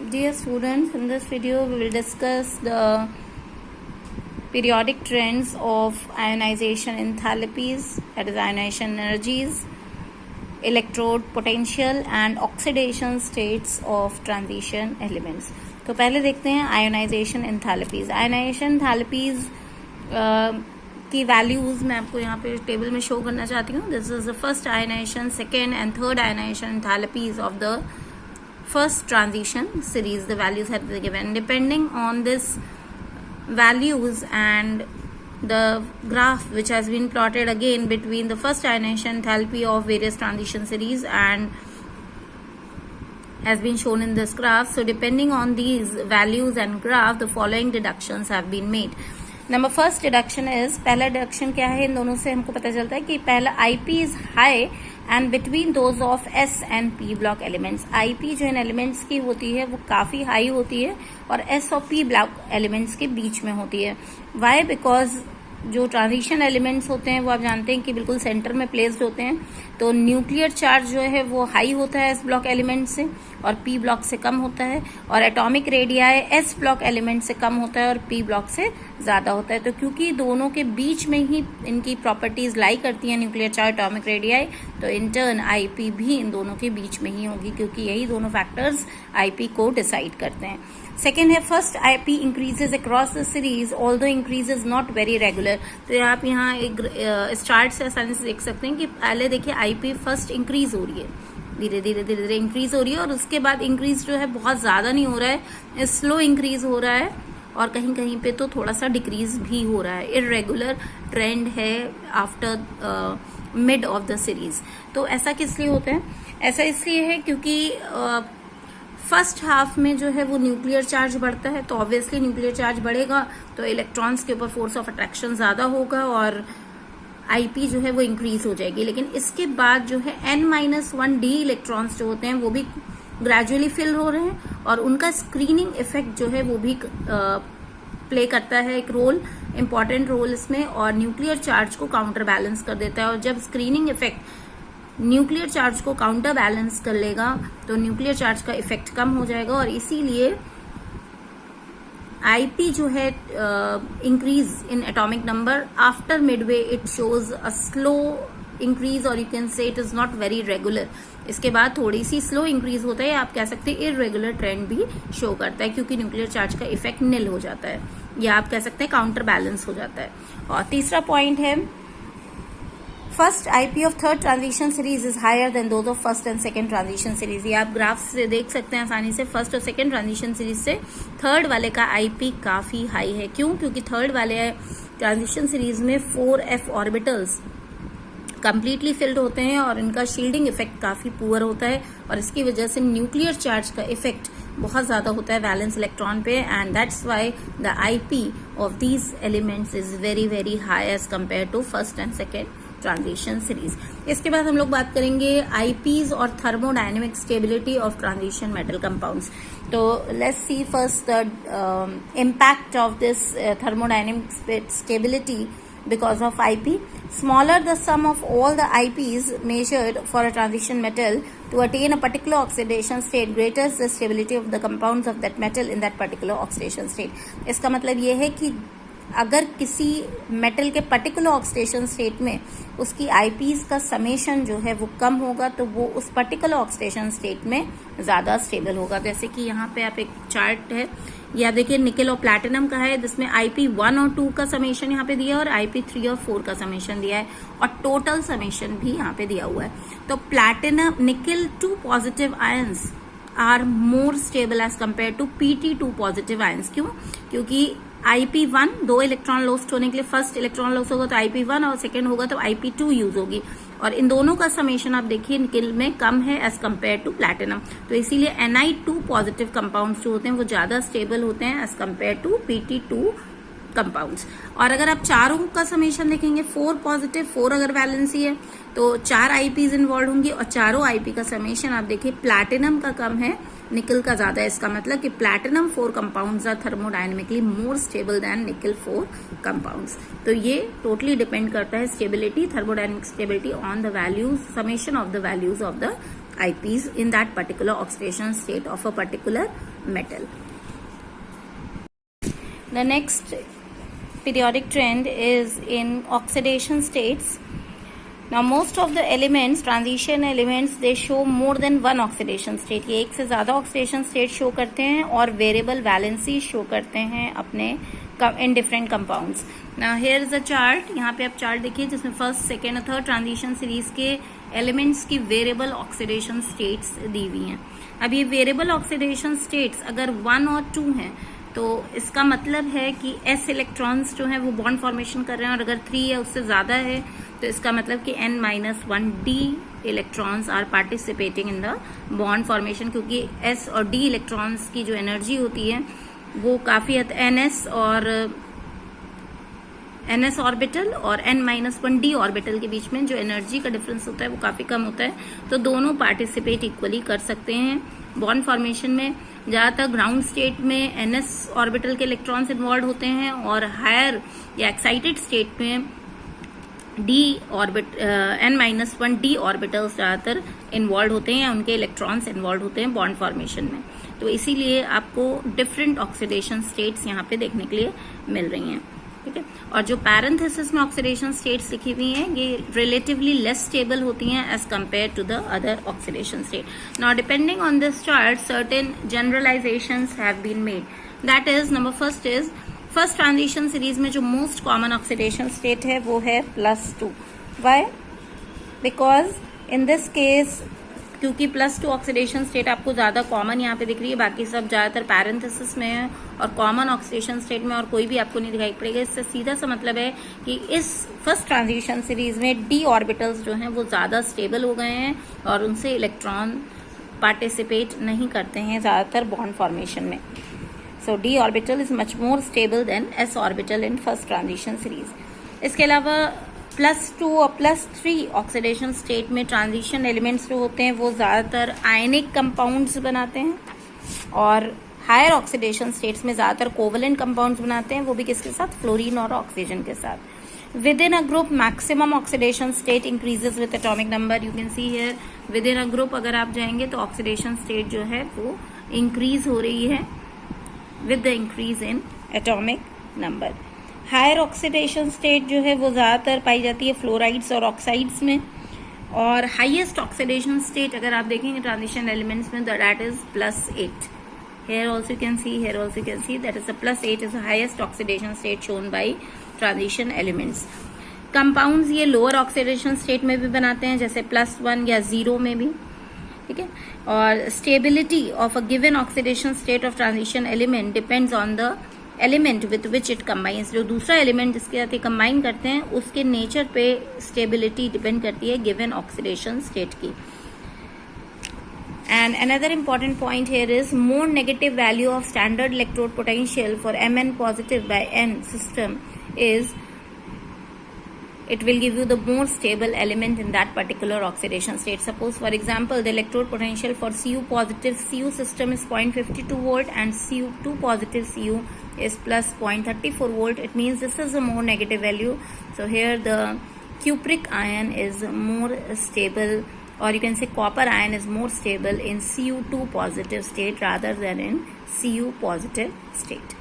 Dear students, in this video we will discuss the periodic trends of ionization enthalpies, that is ionization energies, electrode potential and oxidation states of transition elements. तो पहले देखते हैं ionisation enthalpies. Ionisation enthalpies की values मैं आपको यहाँ पे table में शो करना चाहती हूँ. This is the first ionisation, second and third ionisation enthalpies of the first transition series. The values have been given. Depending on this values and the graph which has been plotted again between the first ionization enthalpy of various transition series and has been shown in this graph. So depending on these values and graph, the following deductions have been made. Number first deduction is, पहला deduction क्या है, इन दोनों से हमको पता चलता है कि पहला IP is high and between those of S and P block elements. IP जो इन एलिमेंट्स की होती है वो काफी हाई होती है और एस और पी ब्लॉक एलिमेंट्स के बीच में होती है. वाई? बिकॉज जो ट्रांजिशन एलिमेंट्स होते हैं वो आप जानते हैं कि बिल्कुल सेंटर में प्लेस्ड होते हैं, तो न्यूक्लियर चार्ज जो है वो हाई होता है एस ब्लॉक एलिमेंट से और पी ब्लॉक से कम होता है, और atomic radii S block element से कम होता है और पी ब्लॉक से ज्यादा होता है. तो क्योंकि दोनों के बीच में ही इनकी प्रॉपर्टीज लाई करती हैं न्यूक्लियर चार्ज, एटॉमिक रेडियाई, तो इन टर्न आईपी भी इन दोनों के बीच में ही होगी, क्योंकि यही दोनों फैक्टर्स आईपी को डिसाइड करते हैं. सेकेंड है, first IP increases across the series although increase is not very regular. तो आप यहाँ एक चार्ट से आसानी से देख सकते हैं कि पहले देखिए आईपी फर्स्ट इंक्रीज हो रही है, धीरे धीरे धीरे धीरे इंक्रीज हो रही है, और उसके बाद इंक्रीज जो है बहुत ज्यादा नहीं हो रहा है, स्लो इंक्रीज हो रहा है, और कहीं कहीं पे तो थोड़ा सा डिक्रीज भी हो रहा है. इरेगुलर ट्रेंड है after mid of the series. तो ऐसा किस लिए होता है? ऐसा इसलिए है क्योंकि फर्स्ट हाफ में जो है वो न्यूक्लियर चार्ज बढ़ता है, तो ऑब्वियसली न्यूक्लियर चार्ज बढ़ेगा तो इलेक्ट्रॉन्स के ऊपर फोर्स ऑफ अट्रैक्शन ज्यादा होगा और आईपी जो है वो इंक्रीज हो जाएगी. लेकिन इसके बाद जो है n-1 डी इलेक्ट्रॉन्स जो होते हैं वो भी ग्रेजुअली फिल हो रहे हैं, और उनका स्क्रीनिंग इफेक्ट जो है वो भी प्ले करता है एक रोल, इंपॉर्टेंट रोल इसमें, और न्यूक्लियर चार्ज को काउंटर बैलेंस कर देता है. और जब स्क्रीनिंग इफेक्ट न्यूक्लियर चार्ज को काउंटर बैलेंस कर लेगा तो न्यूक्लियर चार्ज का इफेक्ट कम हो जाएगा, और इसीलिए आईपी जो है increase in atomic number after midway it shows a slow increase, और you can say it is not very regular. इसके बाद थोड़ी सी स्लो इंक्रीज होता है, आप कह सकते हैं इरेगुलर ट्रेंड भी शो करता है, क्योंकि न्यूक्लियर चार्ज का इफेक्ट निल हो जाता है, या आप कह सकते हैं काउंटर बैलेंस हो जाता है. और तीसरा पॉइंट है, first IP of third transition series is higher than those of first and second transition series. ये आप ग्राफ से देख सकते हैं आसानी से, फर्स्ट और सेकेंड ट्रांजिशन सीरीज से थर्ड वाले का आईपी काफी हाई है. क्यों? क्योंकि थर्ड वाले ट्रांजिशन सीरीज में 4f ऑर्बिटल्स कंप्लीटली फिल्ड होते हैं और इनका शील्डिंग इफेक्ट काफी पुअर होता है, और इसकी वजह से न्यूक्लियर चार्ज का इफेक्ट बहुत ज्यादा होता है वैलेंस इलेक्ट्रॉन पे, and that's why the IP of these elements is very very high as compare to first and second transition series. इसके बाद हम लोग बात करेंगे आईपीज और thermodynamic stability of transition metal compounds. तो let's see first the impact of this thermodynamic stability because of IP. Smaller the sum of all the IPs measured for a transition metal to attain a particular oxidation state, greater is the stability of the compounds of that metal in that particular oxidation state. इसका मतलब ये है कि अगर किसी metal के particular oxidation state में उसकी आईपीज का समेशन जो है वो कम होगा, तो वो उस पर्टिकुलर ऑक्सीडेशन स्टेट में ज्यादा स्टेबल होगा. जैसे कि यहाँ पे आप एक चार्ट है, या देखिए निकेल और प्लैटिनम का है, जिसमें आईपी 1 और 2 का समेशन यहाँ पे दिया है और आईपी 3 और 4 का समेशन दिया है, और टोटल समेशन भी यहाँ पे दिया हुआ है. तो platinum nickel 2 positive ions are more stable as compare to PT2 positive ions. क्यों? क्योंकि IP1 2 इलेक्ट्रॉन लॉस्ट होने के लिए, फर्स्ट इलेक्ट्रॉन लॉस होगा तो IP1 और सेकेंड होगा तो IP2 यूज होगी, और इन दोनों का समेशन आप देखिए निकेल में कम है एज कम्पेयर टू प्लैटिनम. तो इसीलिए Ni2 पॉजिटिव कंपाउंड्स जो होते हैं वो ज्यादा स्टेबल होते हैं as compare to PT2 compounds. और अगर आप चारों का समेशन देखेंगे, 4 पॉजिटिव, 4 अगर वैलेंसी है तो 4 आईपीज इन्वॉल्व होंगी, और चारों आईपी का समेशन आप देखिए प्लैटिनम का कम है, निकल का ज्यादा है. इसका मतलब कि platinum 4 compounds are thermodynamically more stable than nickel 4 compounds. तो ये टोटली डिपेंड करता है stability, thermodynamic stability on the values, summation of the values of the IPs in that particular oxidation state of a particular metal. The next periodic trend is in oxidation states. Now most of the elements, transition elements, they show more than one oxidation state. ये एक से ज़्यादा oxidation state show करते हैं और variable valency show करते हैं अपने in different compounds. Now here is a chart. यहाँ पे आप chart देखिए जिसमें first, second और third transition series के elements की variable oxidation states दी हुई हैं. अब ये variable oxidation states अगर 1 और 2 हैं तो इसका मतलब है कि s इलेक्ट्रॉन्स जो हैं वो बॉन्ड फॉर्मेशन कर रहे हैं, और अगर 3 या उससे ज़्यादा है तो इसका मतलब कि n-1d electrons are participating in the bond formation, क्योंकि s और d इलेक्ट्रॉन्स की जो एनर्जी होती है वो काफ़ी ns ऑर्बिटल और n-1d ऑर्बिटल के बीच में जो एनर्जी का डिफरेंस होता है वो काफ़ी कम होता है, तो दोनों पार्टिसिपेट इक्वली कर सकते हैं बॉन्ड फॉर्मेशन में. ज़्यादातर ग्राउंड स्टेट में ns ऑर्बिटल के इलेक्ट्रॉन्स इन्वॉल्व होते हैं और हायर या एक्साइटेड स्टेट में n-1d ऑर्बिटल्स ज़्यादातर इन्वॉल्व होते हैं या उनके इलेक्ट्रॉन्स इन्वॉल्व होते हैं बॉन्ड फॉर्मेशन में. तो इसीलिए आपको डिफरेंट ऑक्सीडेशन स्टेट्स यहाँ पे देखने के लिए मिल रही हैं. ठीक है, और जो पैरेंथेसिस में ऑक्सीडेशन स्टेट्स लिखी हुई हैं ये रिलेटिवली लेस स्टेबल होती हैं as compare to the other oxidation state. Now depending on this chart certain generalizations have been made. That is number first is first transition series में जो most common oxidation state है वो है +2. Why? Because in this case क्योंकि +2 oxidation state आपको ज्यादा common यहाँ पे दिख रही है, बाकी सब ज्यादातर पैरेंथेसिस में है और कॉमन ऑक्सीडेशन स्टेट में और कोई भी आपको नहीं दिखाई पड़ेगा. इससे सीधा सा मतलब है कि इस फर्स्ट ट्रांजिशन सीरीज में d ऑर्बिटल्स जो हैं वो ज्यादा स्टेबल हो गए हैं और उनसे इलेक्ट्रॉन पार्टिसिपेट नहीं करते हैं ज्यादातर बॉन्ड फॉर्मेशन में. सो d orbital is much more stable then s orbital in first transition series. इसके अलावा +2 और +3 ऑक्सीडेशन स्टेट में ट्रांजिशन एलिमेंट्स जो होते हैं वो ज्यादातर आयनिक कंपाउंड्स बनाते हैं और हायर ऑक्सीडेशन स्टेट्स में ज्यादातर कोवलेंट कंपाउंड्स बनाते हैं, वो भी किसके साथ? फ्लोरीन और ऑक्सीजन के साथ. With in a group maximum oxidation state increases with atomic number. You can see here with in a group अगर आप जाएंगे तो ऑक्सीडेशन स्टेट जो है वो इंक्रीज हो रही है with the increase in atomic number. Higher oxidation state जो है वो ज़्यादातर पाई जाती है फ्लोराइड्स और ऑक्साइड्स में, और हाईएस्ट ऑक्सीडेशन स्टेट अगर आप देखेंगे ट्रांजिशन एलिमेंट्स में that is +8. Here also you can see that is a +8 is the highest oxidation state shown by transition elements. Compounds ये lower oxidation state में भी बनाते हैं जैसे +1 या 0 में भी. ठीक है, और stability of a given oxidation state of transition element depends on the element with which it combines. जो दूसरा element जिसके साथ ये combine करते हैं उसके nature पे stability depend करती है given oxidation state की. And another important point here is more negative value of standard electrode potential for Mn positive by N system is it will give you the more stable element in that particular oxidation state. Suppose for example the electrode potential for Cu positive Cu system is 0.52 volt and Cu2 positive Cu is plus 0.34 volt. It means this is a more negative value. So here the cupric ion is more stable, or you can say copper ion is more stable in Cu2 positive state rather than in Cu positive state.